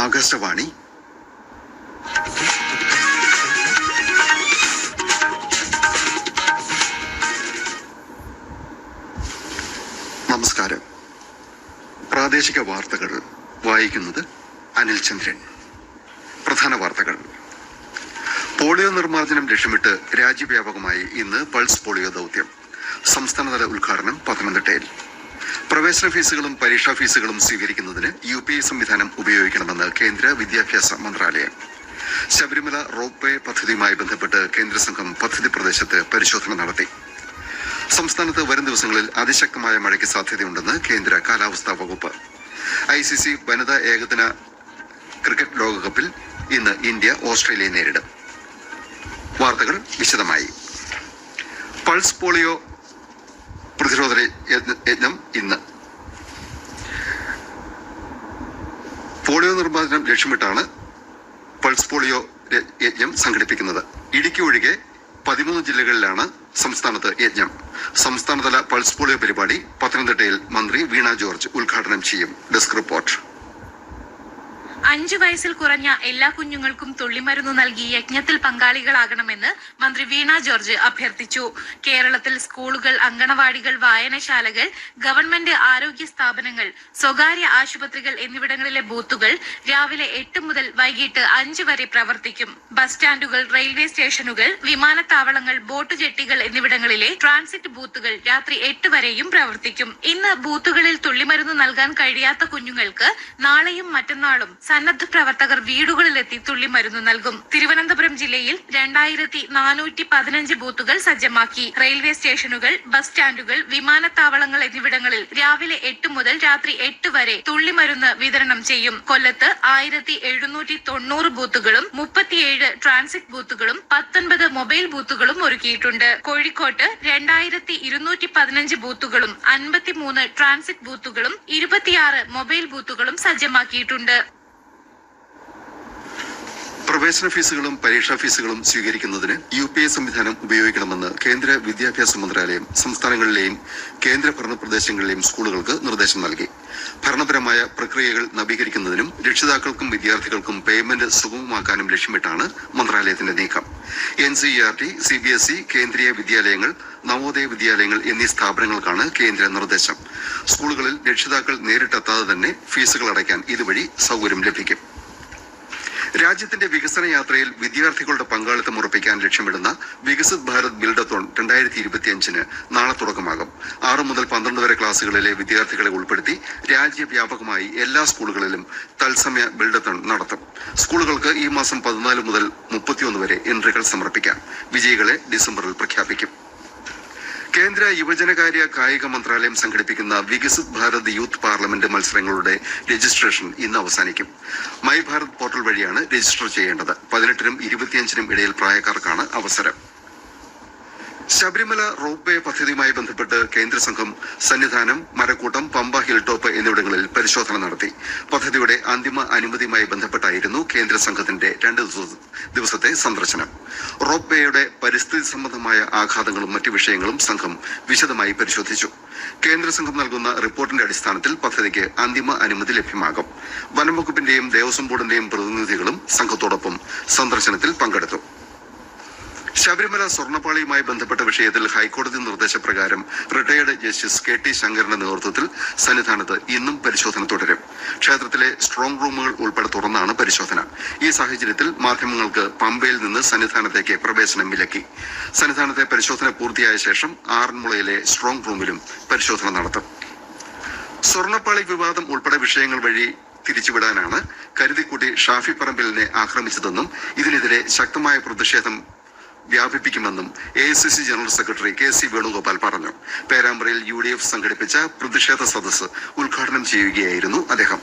ആകാശവാണി. നമസ്കാരം. പ്രാദേശിക വാർത്തകൾ വായിക്കുന്നത് അനിൽ ചന്ദ്രൻ. പ്രധാന വാർത്തകൾ. പോളിയോ നിർമ്മാർജ്ജനം ലക്ഷ്യമിട്ട് രാജ്യവ്യാപകമായി ഇന്ന് പൾസ് പോളിയോ ദൌത്യം. സംസ്ഥാനതല ഉദ്ഘാടനം പത്തനംതിട്ടയിൽ. പ്രവേശന ഫീസുകളും പരീക്ഷാ ഫീസുകളും സ്വീകരിക്കുന്നതിന് UPI സംവിധാനം ഉപയോഗിക്കണമെന്ന് കേന്ദ്ര വിദ്യാഭ്യാസ മന്ത്രാലയം. ശബരിമല റോപ്പ് വേ പദ്ധതിയുമായി ബന്ധപ്പെട്ട് കേന്ദ്ര സംഘം പദ്ധതി പ്രദേശത്ത് പരിശോധന നടത്തി. സംസ്ഥാനത്ത് വരും ദിവസങ്ങളിൽ അതിശക്തമായ മഴയ്ക്ക് സാധ്യതയുണ്ടെന്ന് കേന്ദ്ര കാലാവസ്ഥാ വകുപ്പ്. ICC വനിതാ ഏകദിന ക്രിക്കറ്റ് ലോകകപ്പിൽ ഇന്ന് ഇന്ത്യ ഓസ്ട്രേലിയയെ നേരിടും. വാർത്തകൾ വിശദമായി. പൾസ് പോളിയോ പ്രതിരോധ യജ്ഞം ഇന്ന്. പോളിയോ നിർമ്മാർജ്ജനം ലക്ഷ്യമിട്ടാണ് പൾസ് പോളിയോ യജ്ഞം സംഘടിപ്പിക്കുന്നത്. ഇടുക്കി ഒഴികെ 13 ജില്ലകളിലാണ് സംസ്ഥാനത്ത് യജ്ഞം. സംസ്ഥാനതല പൾസ് പോളിയോ പരിപാടി പത്തനംതിട്ടയിൽ മന്ത്രി വീണ ജോർജ് ഉദ്ഘാടനം ചെയ്യും. Desk report. 5 വയസ്സിൽ കുറഞ്ഞ എല്ലാ കുഞ്ഞുങ്ങൾക്കും തുള്ളിമരുന്ന് നൽകി യജ്ഞത്തിൽ പങ്കാളികളാകണമെന്ന് മന്ത്രി വീണ ജോർജ് അഭ്യർത്ഥിച്ചു. കേരളത്തിൽ സ്കൂളുകൾ, അങ്കണവാടികൾ, വായനശാലകൾ, ഗവൺമെന്റ് ആരോഗ്യ സ്ഥാപനങ്ങൾ, സ്വകാര്യ ആശുപത്രികൾ എന്നിവിടങ്ങളിലെ ബൂത്തുകൾ രാവിലെ 8 മുതൽ വൈകിട്ട് 5 വരെ പ്രവർത്തിക്കും. ബസ് സ്റ്റാൻഡുകൾ, റെയിൽവേ സ്റ്റേഷനുകൾ, വിമാനത്താവളങ്ങൾ, ബോട്ട് ജെട്ടികൾ എന്നിവിടങ്ങളിലെ ട്രാൻസിറ്റ് ബൂത്തുകൾ രാത്രി 8 വരെയും പ്രവർത്തിക്കും. ഇന്ന് ബൂത്തുകളിൽ തുള്ളിമരുന്ന് നൽകാൻ കഴിയാത്ത കുഞ്ഞുങ്ങൾക്ക് നാളെയും മറ്റന്നാളും സന്നദ്ധ പ്രവർത്തകർ വീടുകളിലെത്തി തുള്ളിമരുന്ന് നൽകും. തിരുവനന്തപുരം ജില്ലയിൽ 2415 ബൂത്തുകൾ സജ്ജമാക്കി. റെയിൽവേ സ്റ്റേഷനുകൾ, ബസ് സ്റ്റാൻഡുകൾ, വിമാനത്താവളങ്ങൾ എന്നിവിടങ്ങളിൽ രാവിലെ 8 മുതൽ രാത്രി 8 വരെ തുള്ളിമരുന്ന് വിതരണം ചെയ്യും. കൊല്ലത്ത് 1790 ബൂത്തുകളും 37 ട്രാൻസിറ്റ് ബൂത്തുകളും 19 മൊബൈൽ ബൂത്തുകളും ഒരുക്കിയിട്ടുണ്ട്. കോഴിക്കോട്ട് 2215 ബൂത്തുകളും 53 ട്രാൻസിറ്റ് ബൂത്തുകളും 26 മൊബൈൽ ബൂത്തുകളും സജ്ജമാക്കിയിട്ടുണ്ട്. പ്രവേശന ഫീസുകളും പരീക്ഷാ ഫീസുകളും സ്വീകരിക്കുന്നതിന് UPI സംവിധാനം ഉപയോഗിക്കണമെന്ന് കേന്ദ്ര വിദ്യാഭ്യാസ മന്ത്രാലയം സംസ്ഥാനങ്ങളിലെയും കേന്ദ്രഭരണ പ്രദേശങ്ങളിലെയും സ്കൂളുകൾക്ക് നിർദ്ദേശം നൽകി. ഭരണപരമായ പ്രക്രിയകൾ നവീകരിക്കുന്നതിനും രക്ഷിതാക്കൾക്കും വിദ്യാർത്ഥികൾക്കും പേയ്മെന്റ് സുഗമമാക്കാനും ലക്ഷ്യമിട്ടാണ് മന്ത്രാലയത്തിന്റെ നീക്കം. NCERT, CBSE, കേന്ദ്രീയ വിദ്യാലയങ്ങൾ, നവോദയ വിദ്യാലയങ്ങൾ എന്നീ സ്ഥാപനങ്ങൾക്കാണ് കേന്ദ്ര നിർദ്ദേശം. സ്കൂളുകളിൽ രക്ഷിതാക്കൾ നേരിട്ടെത്താതെ തന്നെ ഫീസുകൾ അടയ്ക്കാൻ ഇതുവഴി സൗകര്യം ലഭിക്കും. രാജ്യത്തിന്റെ വികസന യാത്രയിൽ വിദ്യാർത്ഥികളുടെ പങ്കാളിത്തം ഉറപ്പിക്കാൻ ലക്ഷ്യമിടുന്ന വികസിത് ഭാരത് ബിൽഡത്തോൺ 2025 നാളെ തുടക്കമാകും. 6 മുതൽ 12 വരെ ക്ലാസുകളിലെ വിദ്യാർത്ഥികളെ ഉൾപ്പെടുത്തി രാജ്യവ്യാപകമായി എല്ലാ സ്കൂളുകളിലും തത്സമയ ബിൽഡത്തോൺ നടത്തും. സ്കൂളുകൾക്ക് ഈ മാസം 14 മുതൽ 31 വരെ എൻട്രികൾ സമർപ്പിക്കാം. വിജയികളെ ഡിസംബറിൽ പ്രഖ്യാപിക്കും. കേന്ദ്ര യുവജനകാര്യ കായിക മന്ത്രാലയം സംഘടിപ്പിക്കുന്ന വികസിത് ഭാരത് യൂത്ത് പാർലമെന്റ് മത്സരങ്ങളുടെ രജിസ്ട്രേഷൻ ഇന്ന് അവസാനിക്കും. മൈ ഭാരത് പോർട്ടൽ വഴിയാണ് രജിസ്റ്റർ ചെയ്യേണ്ടത്. 18-നും 25-നും ഇടയിൽ പ്രായക്കാർക്കാണ് അവസരം. ശബരിമല റോപ്പ് വേ പദ്ധതിയുമായി ബന്ധപ്പെട്ട് കേന്ദ്ര സംഘം സന്നിധാനം, മരക്കൂട്ടം, പമ്പ, ഹിൽ ടോപ്പ് എന്നിവിടങ്ങളിൽ പരിശോധന നടത്തി. പദ്ധതിയുടെ അന്തിമ അനുമതിയുമായി ബന്ധപ്പെട്ടായിരുന്നു കേന്ദ്ര സംഘത്തിന്റെ 2 ദിവസത്തെ സന്ദർശനം. റോപ്പ് വേയുടെ പരിസ്ഥിതി സംബന്ധമായ ആഘാതങ്ങളും മറ്റു വിഷയങ്ങളും സംഘം വിശദമായി പരിശോധിച്ചു. കേന്ദ്ര സംഘം നൽകുന്ന റിപ്പോർട്ടിന്റെ അടിസ്ഥാനത്തിൽ പദ്ധതിക്ക് അന്തിമ അനുമതി ലഭ്യമാകും. വനംവകുപ്പിന്റെയും ദേവസ്വം ബോർഡിന്റെയും പ്രതിനിധികളും സംഘത്തോടൊപ്പം സന്ദർശനത്തിൽ പങ്കെടുത്തു. ശബരിമല സ്വർണ്ണപ്പാളിയുമായി ബന്ധപ്പെട്ട വിഷയത്തിൽ ഹൈക്കോടതി നിർദ്ദേശപ്രകാരം റിട്ടയേർഡ് ജസ്റ്റിസ് KT ശങ്കറിന്റെ നേതൃത്വത്തിൽ സന്നിധാനത്ത് ഇന്നും പരിശോധന തുടരും. ക്ഷേത്രത്തിലെ സ്ട്രോങ് റൂമുകൾ ഉൾപ്പെടെ തുറന്നാണ് പരിശോധന. ഈ സാഹചര്യത്തിൽ മാധ്യമങ്ങൾക്ക് പമ്പയിൽ നിന്ന് സന്നിധാനത്തേക്ക് പ്രവേശനം വിലക്കി. സന്നിധാനത്തെ പരിശോധന പൂർത്തിയായ ശേഷം ആറന്മുളയിലെ സ്ട്രോങ് റൂമിലും പരിശോധന നടത്തും. സ്വർണ്ണപ്പാളി വിവാദം ഉൾപ്പെടെ വിഷയങ്ങൾ വഴി തിരിച്ചുവിടാനാണ് കരുതിക്കുട്ടി ഷാഫി പറമ്പിലിനെ ആക്രമിച്ചതെന്നും ഇതിനെതിരെ ശക്തമായ പ്രതിഷേധം വ്യാപിപ്പിക്കുമെന്നും AICC general secretary KC Venugopal പറഞ്ഞു. പേരാമ്പ്രയിൽ UDF സംഘടിപ്പിച്ച പ്രതിഷേധ സദസ്സ് ഉദ്ഘാടനം ചെയ്യുകയായിരുന്നു അദ്ദേഹം.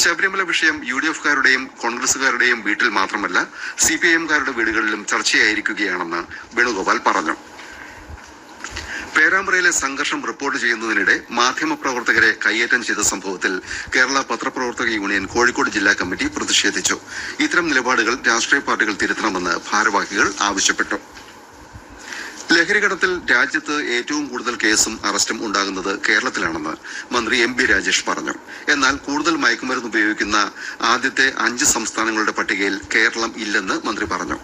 ശബരിമല വിഷയം UDF-കാരുടെയും കോൺഗ്രസുകാരുടെയും വീട്ടിൽ മാത്രമല്ല CPIM-കാരുടെ വീടുകളിലും ചർച്ചയായിരിക്കുകയാണെന്ന് വേണുഗോപാൽ പറഞ്ഞു. പേരാമ്പ്രയിലെ സംഘർഷം റിപ്പോർട്ട് ചെയ്യുന്നതിനിടെ മാധ്യമപ്രവർത്തകരെ കയ്യേറ്റം ചെയ്ത സംഭവത്തിൽ കേരള പത്രപ്രവർത്തക യൂണിയൻ കോഴിക്കോട് ജില്ലാ കമ്മിറ്റി പ്രതിഷേധിച്ചു. ഇത്തരം നിലപാടുകൾ രാഷ്ട്രീയ പാർട്ടികൾ തിരുത്തണമെന്ന് ഭാരവാഹികൾ ആവശ്യപ്പെട്ടു. ലഹരിക്കടത്തിൽ രാജ്യത്ത് ഏറ്റവും കൂടുതൽ കേസും അറസ്റ്റും ഉണ്ടാകുന്നത് കേരളത്തിലാണെന്ന് മന്ത്രി എം ബി രാജേഷ് പറഞ്ഞു. എന്നാൽ കൂടുതൽ മയക്കുമരുന്ന് ഉപയോഗിക്കുന്ന ആദ്യത്തെ 5 സംസ്ഥാനങ്ങളുടെ പട്ടികയിൽ കേരളം ഇല്ലെന്ന് മന്ത്രി പറഞ്ഞു.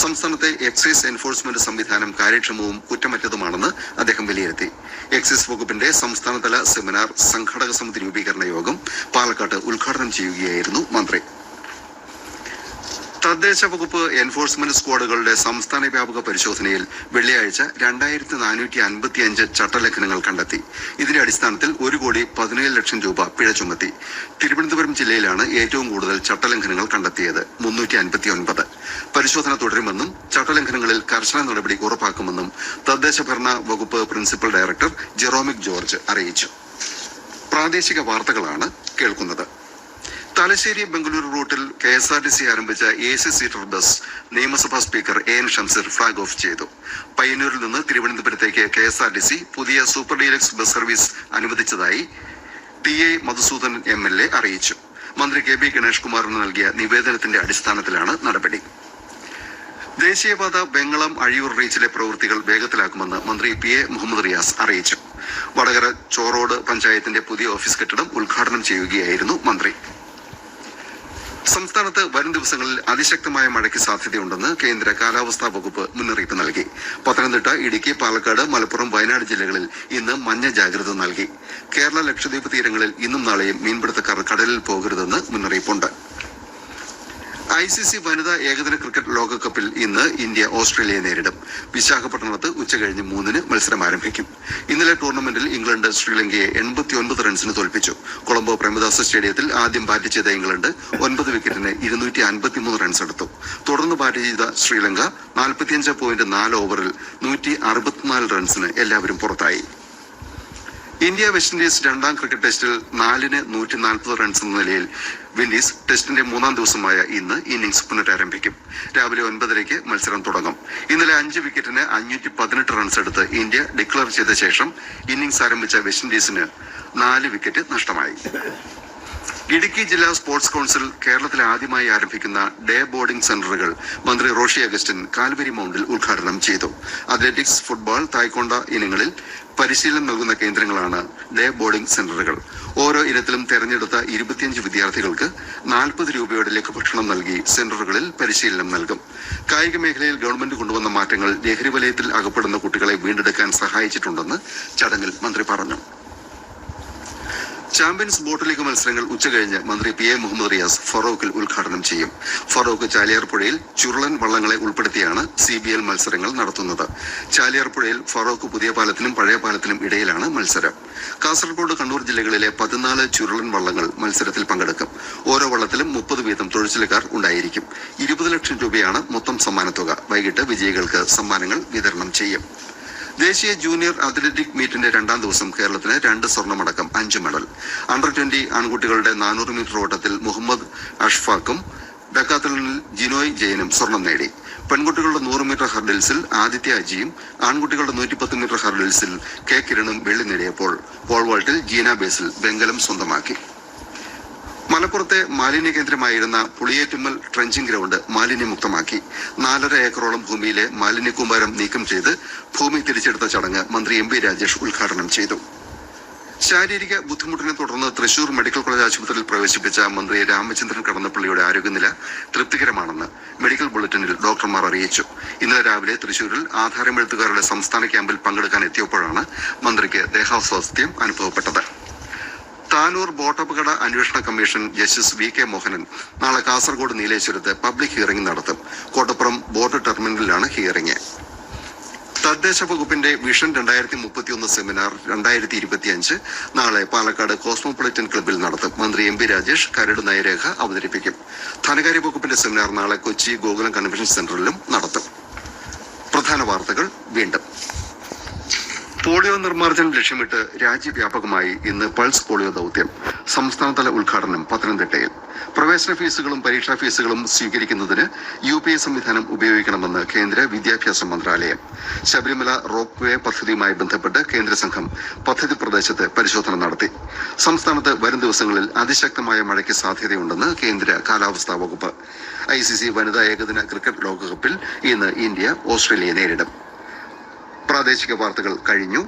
സംസ്ഥാനത്തെ എക്സൈസ് എൻഫോഴ്സ്മെന്റ് സംവിധാനം കാര്യക്ഷമവും കുറ്റമറ്റതുമാണെന്ന് അദ്ദേഹം വിലയിരുത്തി. എക്സൈസ് വകുപ്പിന്റെ സംസ്ഥാനതല സെമിനാർ സംഘാടക സമിതി രൂപീകരണ യോഗം പാലക്കാട്ട് ഉദ്ഘാടനം ചെയ്യുകയായിരുന്നു മന്ത്രി. തദ്ദേശ വകുപ്പ് എൻഫോഴ്സ്മെന്റ് സ്ക്വാഡുകളുടെ സംസ്ഥാന വ്യാപക പരിശോധനയിൽ വെള്ളിയാഴ്ച 2455 ചട്ടലംഘനങ്ങൾ കണ്ടെത്തി. ഇതിന്റെ അടിസ്ഥാനത്തിൽ 1,17,00,000 രൂപ പിഴ ചുമത്തി. തിരുവനന്തപുരം ജില്ലയിലാണ് ഏറ്റവും കൂടുതൽ ചട്ടലംഘനങ്ങൾ കണ്ടെത്തിയത്, 359. പരിശോധന തുടരുമെന്നും ചട്ടലംഘനങ്ങളിൽ കർശന നടപടി ഉറപ്പാക്കുമെന്നും തദ്ദേശ ഭരണ വകുപ്പ് പ്രിൻസിപ്പൽ ഡയറക്ടർ ജെറോമിക് ജോർജ് അറിയിച്ചു. പ്രാദേശിക വാർത്തകളാണ് കേൾക്കുന്നത്. തലശ്ശേരി ബംഗളൂരു റൂട്ടിൽ KSRTC ആരംഭിച്ച AC സീറ്റർ ബസ് നിയമസഭാ speaker AN Shamseer flag off ചെയ്തു. പയ്യന്നൂരിൽ നിന്ന് തിരുവനന്തപുരത്തേക്ക് KSRTC പുതിയ സൂപ്പർ ഡീലക്സ് ബസ് സർവീസ് അനുവദിച്ചതായി TA മധുസൂദൻ MLA അറിയിച്ചു. മന്ത്രി KB ഗണേഷ് കുമാറിന് നൽകിയ നിവേദനത്തിന്റെ അടിസ്ഥാനത്തിലാണ് നടപടി. ദേശീയപാത വെങ്ങളം അഴിയൂർ റീച്ചിലെ പ്രവൃത്തികൾ വേഗത്തിലാക്കുമെന്ന് മന്ത്രി PA മുഹമ്മദ് റിയാസ് അറിയിച്ചു. വടകര ചോറോട് പഞ്ചായത്തിന്റെ പുതിയ ഓഫീസ് കെട്ടിടം ഉദ്ഘാടനം ചെയ്യുകയായിരുന്നു മന്ത്രി. സംസ്ഥാനത്ത് വരും ദിവസങ്ങളിൽ അതിശക്തമായ മഴയ്ക്ക് സാധ്യതയുണ്ടെന്ന് കേന്ദ്ര കാലാവസ്ഥാ വകുപ്പ് മുന്നറിയിപ്പ് നൽകി. പത്തനംതിട്ട, ഇടുക്കി, പാലക്കാട്, മലപ്പുറം, വയനാട് ജില്ലകളിൽ ഇന്ന് മഞ്ഞ ജാഗ്രത നൽകി. കേരള ലക്ഷദ്വീപ് തീരങ്ങളിൽ ഇന്നും നാളെയും മീൻപിടുത്തക്കാർ കടലിൽ പോകരുതെന്ന് മുന്നറിയിപ്പുണ്ട്. ICC വനിതാ ഏകദിന ക്രിക്കറ്റ് ലോകകപ്പിൽ ഇന്ന് ഇന്ത്യ ഓസ്ട്രേലിയയെ നേരിടും. വിശാഖപട്ടണത്ത് ഉച്ചകഴിഞ്ഞ് 3-ന് മത്സരം ആരംഭിക്കും. ഇന്നലെ ടൂർണമെന്റിൽ ഇംഗ്ലണ്ട് ശ്രീലങ്കയെ 89 റൺസിന് തോൽപ്പിച്ചു. കൊളംബോ പ്രേമദാസ സ്റ്റേഡിയത്തിൽ ആദ്യം ബാറ്റ് ചെയ്ത ഇംഗ്ലണ്ട് 9 വിക്കറ്റിന് 253 റൺസ് എടുത്തു. തുടർന്ന് ബാറ്റ് ചെയ്ത ശ്രീലങ്ക 45.4 ഓവറിൽ 164 റൺസിന് എല്ലാവരും പുറത്തായി. ഇന്ത്യ വെസ്റ്റ് ഇൻഡീസ് രണ്ടാം ക്രിക്കറ്റ് ടെസ്റ്റിൽ 4-ന് 140 റൺസ് എന്ന നിലയിൽ വിൻഡീസ് ടെസ്റ്റിന്റെ 3-ാം ദിവസമായ ഇന്ന് ഇന്നിംഗ്സ് പുനരാരംഭിക്കും. രാവിലെ 9:30 മത്സരം തുടങ്ങും. ഇന്നലെ 5 വിക്കറ്റിന് 518 റൺസ് എടുത്ത് ഇന്ത്യ ഡിക്ലെയർ ചെയ്ത ശേഷം ഇന്നിംഗ്സ് ആരംഭിച്ച വെസ്റ്റ് ഇൻഡീസിന് 4 വിക്കറ്റ് നഷ്ടമായി. ഇടുക്കി ജില്ലാ സ്പോർട്സ് കൌൺസിൽ കേരളത്തിൽ ആദ്യമായി ആരംഭിക്കുന്ന ഡേ ബോർഡിംഗ് സെന്ററുകൾ മന്ത്രി റോഷി അഗസ്റ്റിൻ കാൽവരി മൌണ്ടിൽ ഉദ്ഘാടനം ചെയ്തു. അത്ലറ്റിക്സ്, ഫുട്ബോൾ, തായ്ക്കൊണ്ട ഇനങ്ങളിൽ പരിശീലനം നൽകുന്ന കേന്ദ്രങ്ങളാണ് ഡേ ബോർഡിംഗ് സെന്ററുകൾ. ഓരോ ഇനത്തിലും തെരഞ്ഞെടുത്ത 25 വിദ്യാർത്ഥികൾക്ക് 40 രൂപയുടെ ലഘുഭക്ഷണം നൽകി സെന്ററുകളിൽ പരിശീലനം നൽകും. കായിക മേഖലയിൽ ഗവൺമെന്റ് കൊണ്ടുവന്ന മാറ്റങ്ങൾ ലഹരി വലയത്തിൽ അകപ്പെടുന്ന കുട്ടികളെ വീണ്ടെടുക്കാൻ സഹായിച്ചിട്ടുണ്ടെന്ന് ചടങ്ങിൽ മന്ത്രി പറഞ്ഞു. ചാമ്പ്യൻസ് ബോട്ട് ലീഗ് മത്സരങ്ങൾ ഉച്ചകഴിഞ്ഞ് മന്ത്രി PA മുഹമ്മദ് റിയാസ് ഫറോക്കിൽ ഉദ്ഘാടനം ചെയ്യും. ഫറോക്ക് ചാലിയാർപ്പുഴയിൽ ചുരുളൻ വള്ളങ്ങളെ ഉൾപ്പെടുത്തിയാണ് CBL മത്സരങ്ങൾ നടത്തുന്നത്. ചാലിയാർപ്പുഴയിൽ ഫറോക്ക് പുതിയ പാലത്തിനും പഴയ പാലത്തിനും ഇടയിലാണ് മത്സരം. കാസർഗോഡ്, കണ്ണൂർ ജില്ലകളിലെ 14 ചുരുളൻ വള്ളങ്ങൾ മത്സരത്തിൽ പങ്കെടുക്കും. ഓരോ വള്ളത്തിലും 30 വീതം തൊഴിലാളിക്കാർ ഉണ്ടായിരിക്കും. 20 ലക്ഷം രൂപയാണ് മൊത്തം സമ്മാനത്തുക. വൈകിട്ട് വിജയികൾക്ക് സമ്മാനങ്ങൾ വിതരണം ചെയ്യും. ദേശീയ ജൂനിയർ അത്ലറ്റിക് മീറ്റിന്റെ 2-ാം ദിവസം കേരളത്തിന് 2 സ്വർണമടക്കം 5 മെഡൽ. അണ്ടർ 20 ആൺകുട്ടികളുടെ 400 മീറ്റർ ഓട്ടത്തിൽ മുഹമ്മദ് അഷ്ഫാഖും ഡക്കാത്തലണിൽ ജിനോയ് ജയനും സ്വർണം നേടി. പെൺകുട്ടികളുടെ 100 മീറ്റർ ഹർഡിൽസിൽ ആദിത്യ അജിയും ആൺകുട്ടികളുടെ 110 മീറ്റർ ഹർഡിൽസിൽ K കിരണും വെള്ളി നേടിയപ്പോൾ പോൾ വാൾട്ടിൽ ജീന ബേസിൽ വെങ്കലം സ്വന്തമാക്കി. മലപ്പുറത്തെ മാലിന്യ കേന്ദ്രമായിരുന്ന പുളിയേറ്റുമ്മൽ ട്രെഞ്ചിങ് ഗ്രൗണ്ട് മാലിന്യമുക്തമാക്കി. 4.5 ഏക്കറോളം ഭൂമിയിലെ മാലിന്യക്കൂമ്പാരം നീക്കം ചെയ്ത് ഭൂമി തിരിച്ചെടുത്ത ചടങ്ങ് മന്ത്രി MB രാജേഷ് ഉദ്ഘാടനം ചെയ്തു. ശാരീരിക ബുദ്ധിമുട്ടിനെ തുടർന്ന് തൃശൂർ മെഡിക്കൽ കോളേജ് ആശുപത്രിയിൽ പ്രവേശിപ്പിച്ച മന്ത്രി രാമചന്ദ്രൻ കടന്നപ്പള്ളിയുടെ ആരോഗ്യനില തൃപ്തികരമാണെന്ന് മെഡിക്കൽ ബുള്ളറ്റിനിൽ ഡോക്ടർമാർ അറിയിച്ചു. ഇന്നലെ രാവിലെ തൃശൂരിൽ ആധാരമെഴുത്തുകാരുടെ സംസ്ഥാന ക്യാമ്പിൽ പങ്കെടുക്കാൻ എത്തിയപ്പോഴാണ് മന്ത്രിക്ക് ദേഹാസ്വാസ്ഥ്യം അനുഭവപ്പെട്ടത്. താനൂർ ബോട്ടപകട അന്വേഷണ കമ്മീഷൻ ജസ്റ്റിസ് VK മോഹനൻ നാളെ കാസർഗോഡ് നീലേശ്വരത്ത് പബ്ലിക് ഹിയറിംഗ് നടത്തും. കോട്ടപ്പുറം ബോട്ട് ടെർമിനലിലാണ് ഹിയറിംഗ്. തദ്ദേശ വകുപ്പിന്റെ വിഷൻ 2031 സെമിനാർ 2025 നാളെ പാലക്കാട് കോസ്മോപൊളിറ്റൻ ക്ലബ്ബിൽ നടത്തും. മന്ത്രി MB രാജേഷ് കരട് നയരേഖ അവതരിപ്പിക്കും. ധനകാര്യ വകുപ്പിന്റെ സെമിനാർ നാളെ കൊച്ചി ഗോകുലം കൺവെൻഷൻ സെന്ററിലും നടത്തും. പ്രധാന വാർത്തകൾ വീണ്ടും. പോളിയോ നിർമ്മാർജ്ജനം ലക്ഷ്യമിട്ട് രാജ്യവ്യാപകമായി ഇന്ന് പൾസ് പോളിയോ ദൌത്യം. സംസ്ഥാനതല ഉദ്ഘാടനം പത്തനംതിട്ടയിൽ. പ്രവേശന ഫീസുകളും പരീക്ഷാ ഫീസുകളും സ്വീകരിക്കുന്നതിന് UPI സംവിധാനം ഉപയോഗിക്കണമെന്ന് കേന്ദ്ര വിദ്യാഭ്യാസ മന്ത്രാലയം. ശബരിമല റോപ്പ് വേ പദ്ധതിയുമായി ബന്ധപ്പെട്ട് കേന്ദ്ര സംഘം പദ്ധതി പ്രദേശത്ത് പരിശോധന നടത്തി. സംസ്ഥാനത്ത് വരും ദിവസങ്ങളിൽ അതിശക്തമായ മഴയ്ക്ക് സാധ്യതയുണ്ടെന്ന് കേന്ദ്ര കാലാവസ്ഥാ വകുപ്പ്. ICC വനിതാ ഏകദിന ക്രിക്കറ്റ് ലോകകപ്പിൽ ഇന്ന് ഇന്ത്യ ഓസ്ട്രേലിയയെ നേരിടും. പ്രാദേശിക വാർത്തകൾ കഴിഞ്ഞു.